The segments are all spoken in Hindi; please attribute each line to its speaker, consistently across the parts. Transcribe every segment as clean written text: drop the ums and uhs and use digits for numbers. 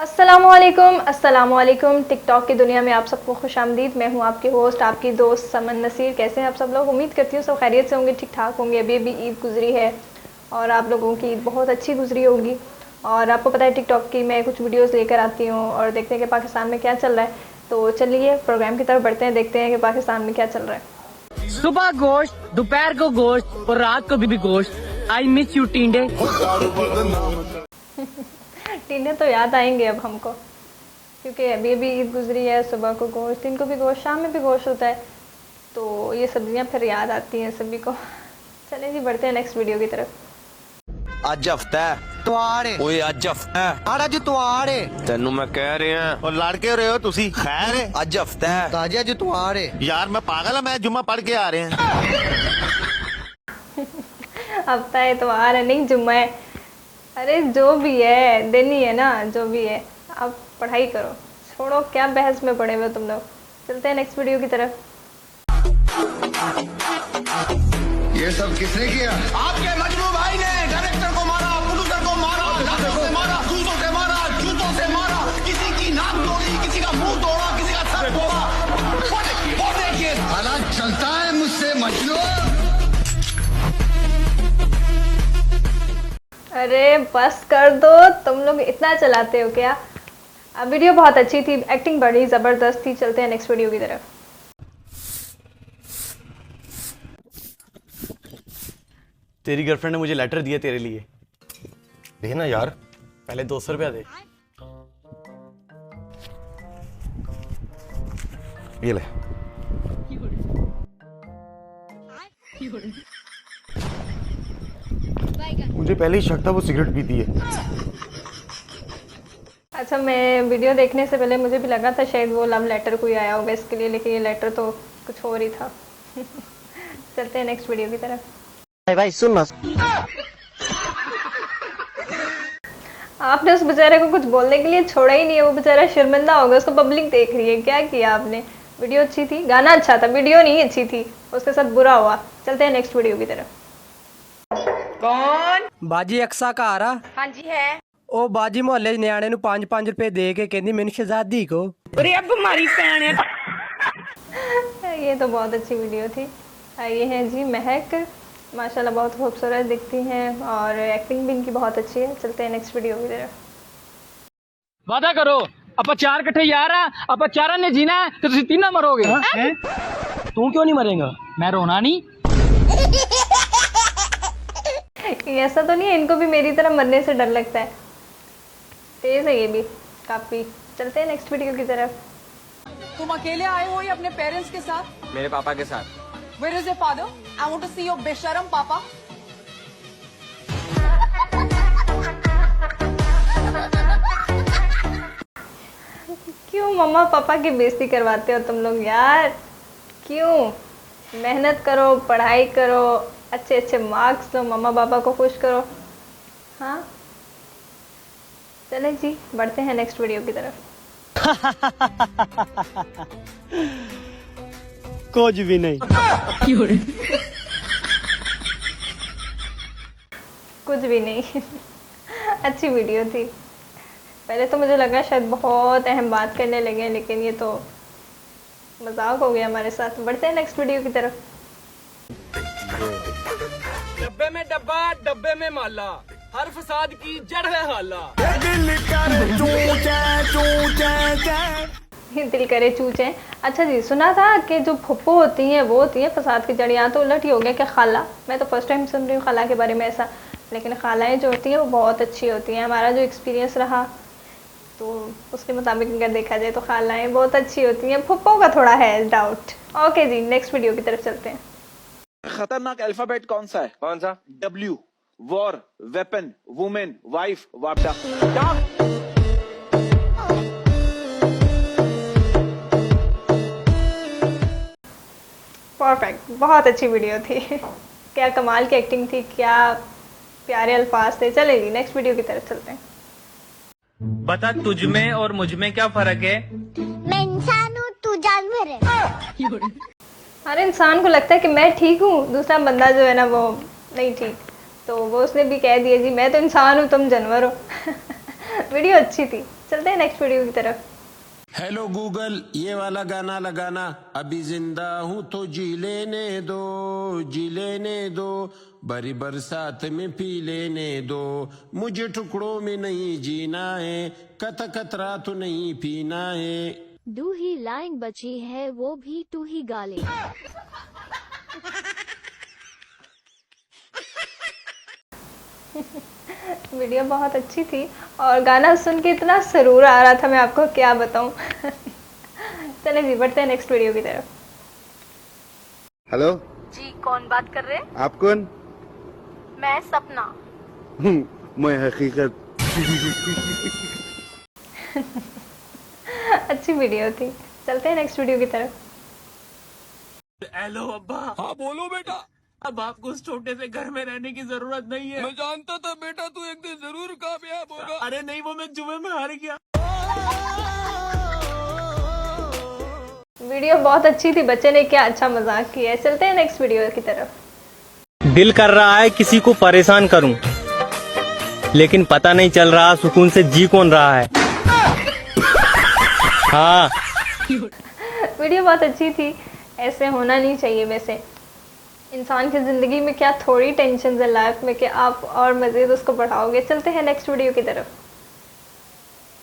Speaker 1: अस्सलामुअलैकुम टिकटॉक की दुनिया में आप सबको खुशामदीद। मैं हूं आपकी होस्ट, आपकी दोस्त समन नसीर। कैसे हैं आप सब लोग? उम्मीद करती हूँ सब खैरियत से होंगे, ठीक ठाक होंगे। अभी अभी ईद गुजरी है और आप लोगों की ईद बहुत अच्छी गुजरी होगी। और आपको पता है टिकटॉक की मैं कुछ वीडियोस लेकर आती हूँ और देखते हैं कि पाकिस्तान में क्या चल रहा है। तो चलिए प्रोग्राम की तरफ बढ़ते हैं, देखते हैं कि पाकिस्तान में क्या चल रहा है।
Speaker 2: सुबह गोश्त, दोपहर को गोश्त और रात को भी गोश्त। I miss you tinde.
Speaker 1: टीने तो याद आएंगे अब हमको, क्योंकि अभी अभी ईद गुजरी है। सुबह को गोश्त, दिन को भी गोश्त, शाम में भी गोश्त होता है, तो ये सब्जियां फिर याद आती हैं सभी को। चलें जी, बढ़ते हैं नेक्स्ट वीडियो की तरफ।
Speaker 3: ਅੱਜ ਹਫਤਾ
Speaker 4: ਤੁਹਾਰੇ
Speaker 3: ਓਏ ਅੱਜ ਹਫਤਾ
Speaker 4: ਅੱਜ ਤੁਹਾਰੇ
Speaker 3: ਤੈਨੂੰ ਮੈਂ ਕਹਿ ਰਿਹਾ
Speaker 5: और लड़ के रहे हो तुसी खैर है
Speaker 3: ਅੱਜ ਹਫਤਾ
Speaker 4: ਤਾਜੇ ਅੱਜ ਤੁਹਾਰੇ
Speaker 5: यार मैं पागल है मैं जुम्मा पढ़ के आ रहे हैं
Speaker 1: हफ्ता है तो आ रहा नहीं, जुम्मा है। अरे जो भी है दिन ही है ना, जो भी है। अब पढ़ाई करो, छोड़ो क्या बहस में पड़े हुए तुम लोग। चलते हैं नेक्स्ट वीडियो की तरफ।
Speaker 4: ये सब किसने किया?
Speaker 5: आपके मजनू भाई ने डायरेक्टर को मारा, प्रोड्यूसर को मारा, लातों से मारा, जूतों से मारा, जूतों से मारा, किसी की नाक तोड़ी, किसी का मुंह तोड़ा, किसी का सर तोड़ा। वो देखिए
Speaker 4: हालात चलता है मुझसे मजनू।
Speaker 1: अरे बस कर दो, तुम लोग इतना चलाते हो क्या? अब वीडियो बहुत अच्छी थी, एक्टिंग बड़ी ज़बरदस्त थी। चलते हैं नेक्स्ट वीडियो की तरफ।
Speaker 6: तेरी गर्लफ्रेंड ने मुझे लेटर दिया तेरे लिए।
Speaker 5: देना यार
Speaker 6: पहले 200 रुपया दे।
Speaker 5: ये ले मुझे पहले ही शक था वो सिगरेट पीती है।
Speaker 1: अच्छा, मैं वीडियो देखने से पहले मुझे भी लगा था शायद वो लव लेटर कोई आया होगा इसके लिए, लेकिन ये लेटर तो कुछ और ही था। चलते हैं नेक्स्ट वीडियो की तरफ।
Speaker 4: भाई सुन ना,
Speaker 1: आपने उस बेचारे को कुछ बोलने के लिए छोड़ा ही नहीं है। वो बेचारा शर्मिंदा होगा, उसको पब्लिक देख रही है। क्या किया आपने? वीडियो अच्छी थी, गाना अच्छा था, वीडियो नहीं अच्छी थी, उसके साथ बुरा हुआ। चलते हैं नेक्स्ट वीडियो की तरफ।
Speaker 2: बाजी अक्सा का आ रहा।
Speaker 7: हाँ जी है।
Speaker 2: ओ बाजी मोहल्ले न्याणे नु 5-5 रुपए दे के कहंदी मैनू शहजादी को।
Speaker 7: अरे अब हमारी भैन है।
Speaker 1: ये तो बहुत अच्छी वीडियो थी। ये हैं जी महक, माशाल्लाह बहुत खूबसूरत दिखती हैं और एक्टिंग भी इनकी बहुत अच्छी है। चलते हैं नेक्स्ट वीडियो की तरफ।
Speaker 2: वादा करो ਆਪਾਂ ਚਾਰ ਇਕੱਠੇ ਯਾਰ ਆ, ਆਪਾਂ ਚਾਰਾਂ ਨੇ जीना है तो ਤੁਸੀਂ तीनों मरोगे। तू क्यों नहीं मरेगा? मैं रोना नहीं।
Speaker 1: ऐसा तो नहीं है, इनको भी मेरी तरह मरने से डर लगता है। तेज है ये भी काफी। चलते हैं नेक्स्ट वीडियो की तरफ।
Speaker 7: तुम अकेले आए हो या अपने पेरेंट्स के साथ?
Speaker 3: ਮੇਰੇ ਪਾਪਾ ਕੇ ਸਾਥ
Speaker 7: Where is your father? I want to see your बेशरम पापा.
Speaker 1: क्यों मम्मा पापा की बेइज्जती करवाते हो तुम लोग यार? क्यों? मेहनत करो, पढ़ाई करो, अच्छे अच्छे मार्क्स लो, मम्मा पापा को खुश करो। हाँ, चलें जी, बढ़ते हैं नेक्स्ट वीडियो की तरफ।
Speaker 6: कुछ भी नहीं।
Speaker 1: कुछ भी नहीं। अच्छी वीडियो थी। पहले तो मुझे लगा शायद बहुत अहम बात करने लगे, लेकिन ये तो मजाक हो गया हमारे साथ। बढ़ते हैं नेक्स्ट वीडियो की तरफ।
Speaker 2: डब्बे में डब्बा, डब्बे में माला, हर फसाद की जड़ है हाला।
Speaker 1: दिल करे चूचे। अच्छा जी, सुना था कि जो फुप्पो होती हैं वो होती हैं फसाद की जड़। यहाँ तो उलट ही हो गया कि खाला। मैं तो फर्स्ट टाइम सुन रही हूँ खाला के बारे में ऐसा, लेकिन खालाएँ जो होती हैं वो बहुत अच्छी होती हैं। हमारा जो एक्सपीरियंस रहा तो उसके मुताबिक अगर देखा जाए तो खालाएँ बहुत अच्छी होती हैं। फुप्पो का थोड़ा है डाउट। ओके जी, नेक्स्ट वीडियो की तरफ चलते हैं।
Speaker 8: खतरनाक अल्फाबेट कौन सा है? कौन सा? W, war, weapon, women, wife, वापडा।
Speaker 1: परफेक्ट, बहुत अच्छी वीडियो थी। क्या कमाल की एक्टिंग थी, क्या प्यारे अल्फाज थे। चले जी, नेक्स्ट वीडियो की तरफ चलते हैं।
Speaker 2: बता तुझ में और मुझ में क्या फर्क है?
Speaker 9: मैं इंसान हूँ, तू जानवर है।
Speaker 1: हर इंसान को लगता है कि मैं ठीक हूँ, दूसरा बंदा जो है ना वो नहीं ठीक। तो वो उसने भी कह दिया जी मैं तो इंसान हूँ तुम जानवर हो। वीडियो अच्छी थी। चलते हैं नेक्स्ट वीडियो की तरफ।
Speaker 5: हेलो गूगल, ये वाला गाना लगाना। अभी जिंदा हूँ तो जी लेने दो, बड़ी बरसात में पी लेने दो। मुझे टुकड़ों में नहीं जीना है, कतरा तो नहीं पीना है।
Speaker 9: 2 ही लाइन बची है, वो भी तू ही गा ले।
Speaker 1: वीडियो बहुत अच्छी थी और गाना सुन के इतना सरूर आ रहा था, मैं आपको क्या बताऊं। चले जी बढ़ते हैं नेक्स्ट वीडियो की तरफ।
Speaker 4: हेलो
Speaker 7: जी कौन बात कर रहे हैं?
Speaker 4: आप कौन?
Speaker 7: मैं सपना।
Speaker 4: मैं हकीकत।
Speaker 1: अच्छी वीडियो थी, चलते हैं नेक्स्ट वीडियो की तरफ।
Speaker 2: हेलो अब्बा। हाँ बोलो बेटा। अब आपको उस छोटे से घर में रहने की जरूरत नहीं है। मैं जानता था बेटा तू एक दिन जरूर कामयाब होगा। अरे नहीं, वो मैं जुए में हार गया।
Speaker 1: वीडियो बहुत अच्छी थी, बच्चे ने क्या अच्छा मजाक किया है। चलते हैं नेक्स्ट वीडियो की तरफ।
Speaker 2: दिल कर रहा है किसी को परेशान करूं, लेकिन पता नहीं चल रहा सुकून से जी कौन रहा है। हाँ
Speaker 1: वीडियो बहुत अच्छी थी, ऐसे होना नहीं चाहिए। वैसे इंसान की ज़िंदगी में क्या थोड़ी टेंशन है लाइफ में कि आप और मज़ीद उसको बढ़ाओगे। चलते हैं नेक्स्ट वीडियो की तरफ।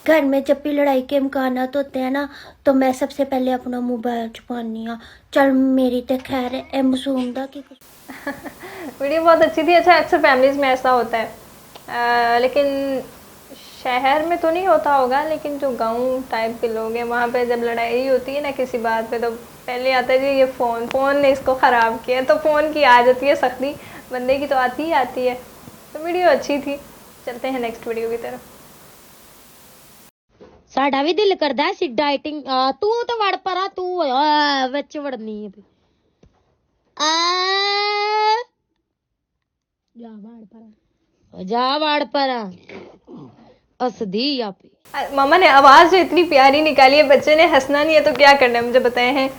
Speaker 9: घर में जब भी लड़ाई के इम्कानात होते हैं ना, तो मैं सबसे पहले अपना मोबाइल छुपानी हाँ। चल मेरी तो खैर है मासूम दा की
Speaker 1: वीडियो बहुत अच्छी थी। अच्छा, अक्सर फैमिलीज़ में ऐसा होता है, लेकिन शहर में तो नहीं होता होगा, लेकिन जो गांव टाइप के लोग हैं वहाँ पे जब लड़ाई होती है ना किसी बात पे, तो पहले आता है जी ये फ़ोन ने इसको ख़राब किया। तो फ़ोन की आ जाती है सख्ती, बंदे की तो आती ही आती है। तो वीडियो अच्छी थी, चलते हैं नेक्स्ट वीडियो की तरफ।
Speaker 9: साडा भी दिल करदा है सी डाइटिंग। तू तो वड़ परा, तू विच वड़नी है। जा वड़ परा असदी आप।
Speaker 1: मामा ने आवाज़ जो इतनी प्यारी निकाली है, बच्चे ने हंसना नहीं है तो क्या करना है मुझे बताए हैं।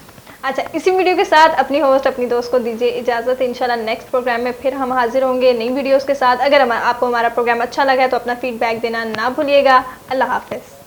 Speaker 1: अच्छा, इसी वीडियो के साथ अपनी होस्ट अपनी दोस्त को दीजिए इजाज़त। इंशाल्लाह नेक्स्ट प्रोग्राम में फिर हम हाजिर होंगे नई वीडियोस के साथ। अगर आपको हमारा प्रोग्राम अच्छा लगा है तो अपना फीडबैक देना ना भूलिएगा। अल्लाह हाफ़िज़।